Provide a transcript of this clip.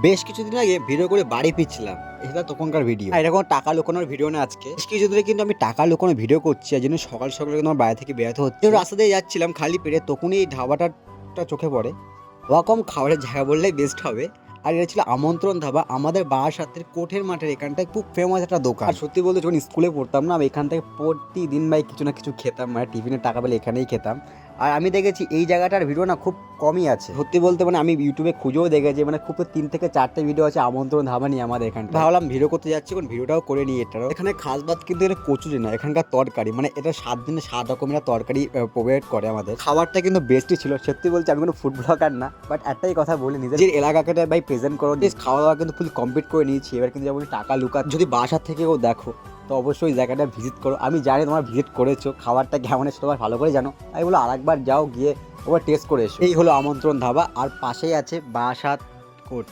বেশ কিছুদিন আগে ভিডিও করে বাড়ি ফিরছিলাম, এটা তখনকার ভিডিও। এটা কোনো টাকা লুকানোর ভিডিও না। আজকে বেশ কিছু ধরে কিন্তু আমি টাকা লুকানোর ভিডিও করছি, এই জন্য সকাল সকালে কিন্তু আমার বাড়ি থেকে বেরোতে হচ্ছে। রাস্তা দিয়ে যাচ্ছিলাম খালি পেটে, তখনই এই ধাবাটা চোখে পড়ে। ওরকম খাবারের জায়গা বললেই বেস্ট হবে। আর এটা ছিল আমন্ত্রণ ধাবা, আমাদের বারাসাতের কোঠের মাঠের এখানটায় খুব ফেমাস একটা দোকান। আর সত্যি বলতে যখন স্কুলে পড়তাম না, আমি এখান থেকে প্রতিদিন ভাই কিছু না কিছু খেতাম, মানে টিফিনের টাকা পেলে এখানেই খেতাম। আর আমি দেখেছি এই জায়গাটার ভিডিও না খুব কমই আছে সত্যি বলতে, মানে আমি ইউটিউবে খুঁজেও দেখেছি, মানে খুব 3 থেকে 4টে ভিডিও আছে আমন্ত্রণ ধাবা নিয়ে আমাদের এখানটা। ভাবলাম ভিডিও করতে যাচ্ছি, কোন ভিডিওটাও করে নিই। এটারও এখানে খাস বাত কিন্তু এটা কচুরি না, এখানকার তরকারি, মানে এটা 7 দিনে 7 রকমের তরকারি প্রোভাইড করে আমাদের। খাবারটা কিন্তু বেস্টই ছিল সত্যি বলছি। আমি কোনো ফুড ব্লগার না, বাট একটাই কথা বলি, নিজের এলাকাকে ভাই প্রেজেন্ট করো। খাওয়া দাওয়া কিন্তু ফুল কমপ্লিট করে নিয়েছি। এবার কিন্তু যেমন টাকা লুকা, যদি বাসার থেকেও দেখো তো অবশ্যই জায়গাটা ভিজিট করো। আমি জানি তোমার ভিজিট করেছো, খাবারটা কেমন এসে তোমার ভালো করে জানো। আমি বলো আরেকবার যাও, গিয়ে ওবার টেস্ট করে এসো। এই হলো আমন্ত্রণ ধাবা, আর পাশেই আছে বারাসাত কোর্ট।